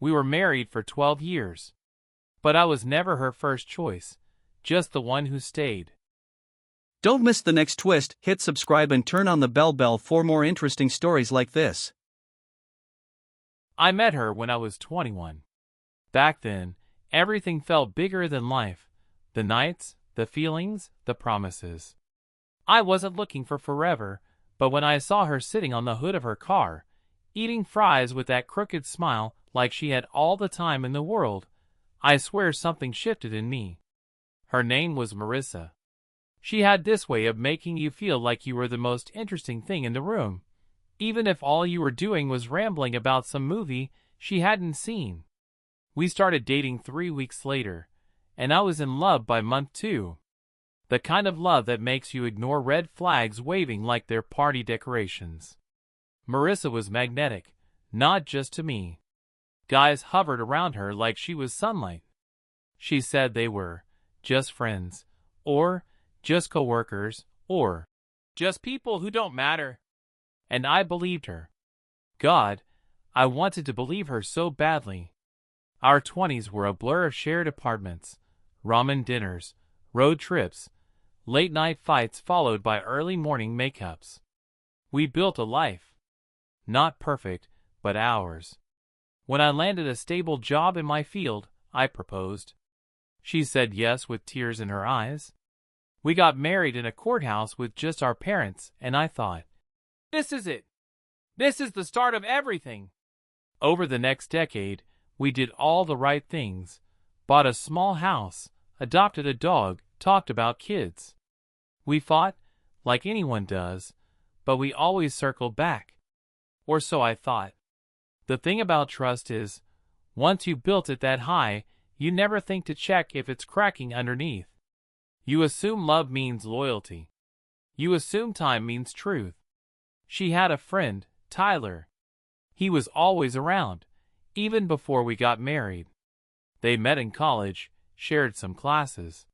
We were married for 12 years. But I was never her first choice, just the one who stayed. Don't miss the next twist. Hit subscribe and turn on the bell for more interesting stories like this. I met her when I was 21. Back then, everything felt bigger than life. The nights, the feelings, the promises. I wasn't looking for forever, but when I saw her sitting on the hood of her car, eating fries with that crooked smile like she had all the time in the world, I swear something shifted in me. Her name was Marissa. She had this way of making you feel like you were the most interesting thing in the room, even if all you were doing was rambling about some movie she hadn't seen. We started dating 3 weeks later, and I was in love by month 2. The kind of love that makes you ignore red flags waving like they're party decorations. Marissa was magnetic, not just to me. Guys hovered around her like she was sunlight. She said they were just friends, or just coworkers, or just people who don't matter. And I believed her. God, I wanted to believe her so badly. Our 20s were a blur of shared apartments, ramen dinners, road trips, late-night fights followed by early morning makeups. We built a life. Not perfect, but ours. When I landed a stable job in my field, I proposed. She said yes with tears in her eyes. We got married in a courthouse with just our parents, and I thought, this is it. This is the start of everything. Over the next decade, we did all the right things. Bought a small house, adopted a dog, talked about kids. We fought, like anyone does, but we always circled back. Or so I thought. The thing about trust is, once you built it that high, you never think to check if it's cracking underneath. You assume love means loyalty. You assume time means truth. She had a friend, Tyler. He was always around, even before we got married. They met in college, shared some classes.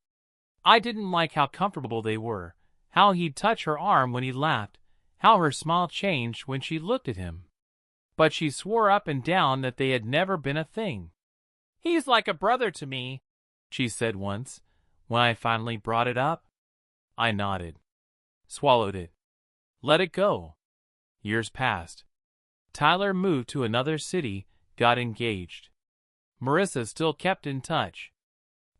I didn't like how comfortable they were, how he'd touch her arm when he laughed, how her smile changed when she looked at him. But she swore up and down that they had never been a thing. He's like a brother to me, she said once, when I finally brought it up. I nodded, swallowed it, let it go. Years passed. Tyler moved to another city, got engaged. Marissa still kept in touch.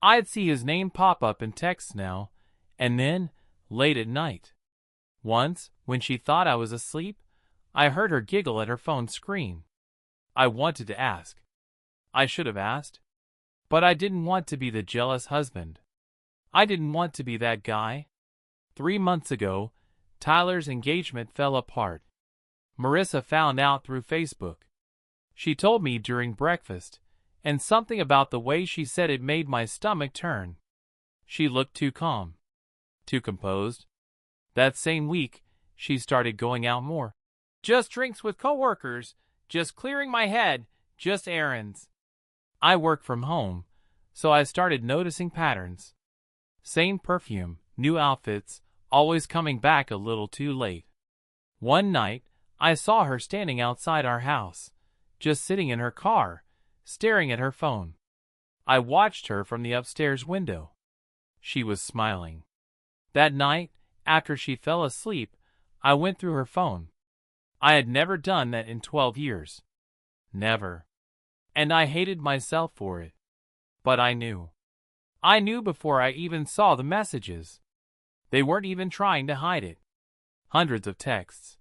I'd see his name pop up in texts now, and then, late at night. Once, when she thought I was asleep, I heard her giggle at her phone screen. I wanted to ask. I should have asked. But I didn't want to be the jealous husband. I didn't want to be that guy. 3 months ago, Tyler's engagement fell apart. Marissa found out through Facebook. She told me during breakfast, and something about the way she said it made my stomach turn. She looked too calm, too composed. That same week, she started going out more. Just drinks with coworkers, just clearing my head, just errands. I work from home, so I started noticing patterns. Same perfume, new outfits, always coming back a little too late. One night, I saw her standing outside our house, just sitting in her car, staring at her phone. I watched her from the upstairs window. She was smiling. That night, after she fell asleep, I went through her phone. I had never done that in 12 years. Never. And I hated myself for it. But I knew. I knew before I even saw the messages. They weren't even trying to hide it. Hundreds of texts.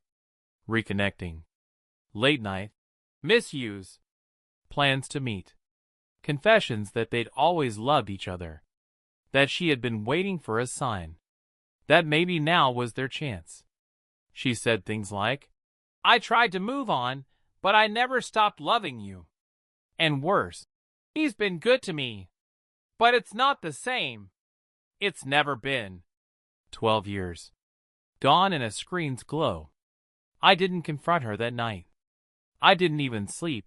Reconnecting. Late night. Misuse. Plans to meet. Confessions that they'd always loved each other. That she had been waiting for a sign. That maybe now was their chance. She said things like, I tried to move on, but I never stopped loving you. And worse, he's been good to me. But it's not the same. It's never been. 12 years. Gone in a screen's glow. I didn't confront her that night. I didn't even sleep.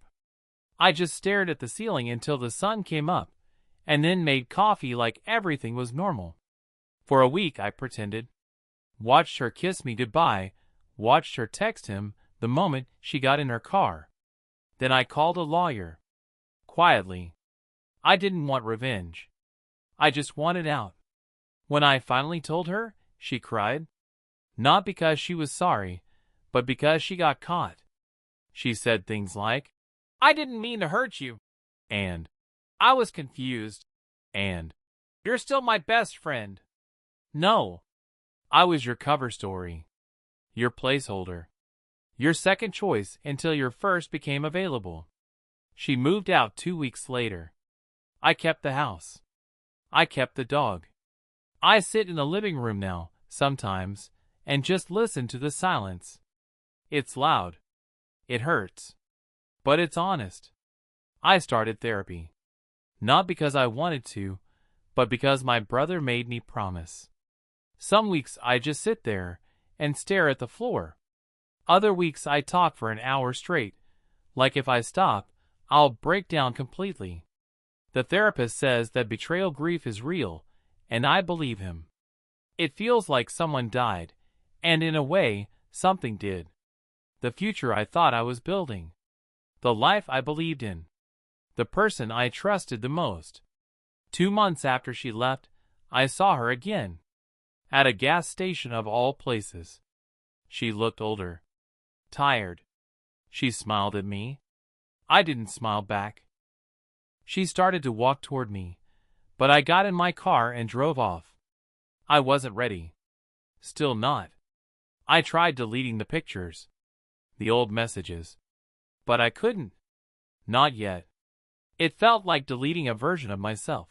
I just stared at the ceiling until the sun came up, and then made coffee like everything was normal. For a week I pretended. Watched her kiss me goodbye, watched her text him the moment she got in her car. Then I called a lawyer. quietly. I didn't want revenge. I just wanted out. When I finally told her, she cried. Not because she was sorry, but because she got caught. She said things like, "I didn't mean to hurt you," and "I was confused," and "You're still my best friend." No, I was your cover story, your placeholder, your second choice until your first became available. She moved out 2 weeks later. I kept the house. I kept the dog. I sit in the living room now, sometimes, and just listen to the silence. It's loud. It hurts. But it's honest. I started therapy. Not because I wanted to, but because my brother made me promise. Some weeks I just sit there and stare at the floor. Other weeks I talk for an hour straight. Like if I stop, I'll break down completely. The therapist says that betrayal grief is real, and I believe him. It feels like someone died, and in a way, something did. The future I thought I was building. The life I believed in. The person I trusted the most. 2 months after she left, I saw her again. At a gas station of all places. She looked older. Tired. She smiled at me. I didn't smile back. She started to walk toward me, but I got in my car and drove off. I wasn't ready. Still not. I tried deleting the pictures, the old messages, but I couldn't. Not yet. It felt like deleting a version of myself.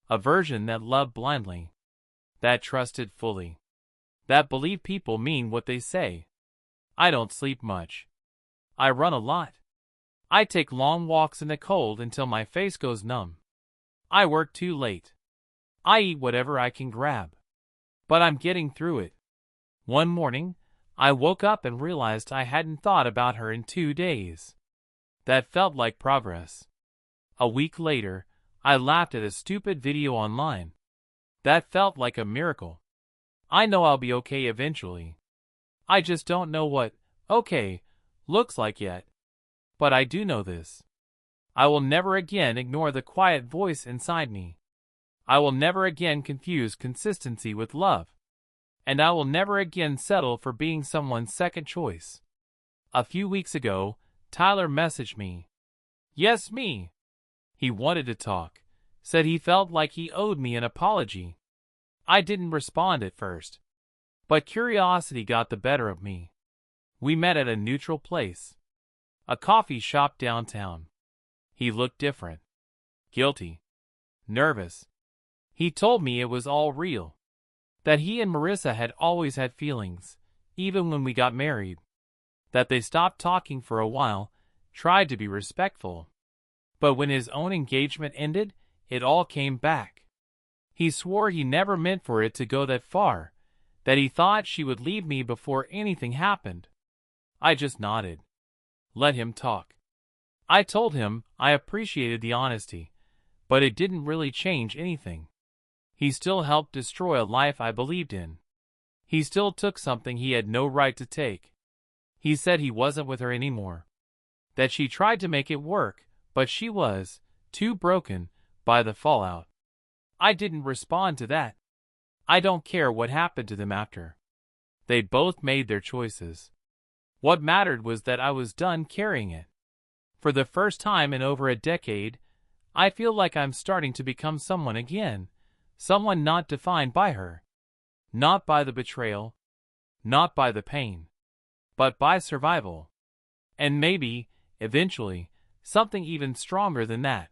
A version that loved blindly, that trusted fully, that believed people mean what they say. I don't sleep much. I run a lot. I take long walks in the cold until my face goes numb. I work too late. I eat whatever I can grab. But I'm getting through it. One morning, I woke up and realized I hadn't thought about her in 2 days. That felt like progress. A week later, I laughed at a stupid video online. That felt like a miracle. I know I'll be okay eventually. I just don't know what okay looks like yet. But I do know this. I will never again ignore the quiet voice inside me. I will never again confuse consistency with love. And I will never again settle for being someone's second choice. A few weeks ago, Tyler messaged me. Yes, me. He wanted to talk. Said he felt like he owed me an apology. I didn't respond at first. But curiosity got the better of me. We met at a neutral place. A coffee shop downtown. He looked different. Guilty. Nervous. He told me it was all real. That he and Marissa had always had feelings, even when we got married. That they stopped talking for a while, tried to be respectful. But when his own engagement ended, it all came back. He swore he never meant for it to go that far, that he thought she would leave me before anything happened. I just nodded. Let him talk. I told him I appreciated the honesty, but it didn't really change anything. He still helped destroy a life I believed in. He still took something he had no right to take. He said he wasn't with her anymore. That she tried to make it work, but she was too broken by the fallout. I didn't respond to that. I don't care what happened to them after. They both made their choices. What mattered was that I was done carrying it. For the first time in over a decade, I feel like I'm starting to become someone again, someone not defined by her. Not by the betrayal, not by the pain, but by survival. And maybe, eventually, something even stronger than that.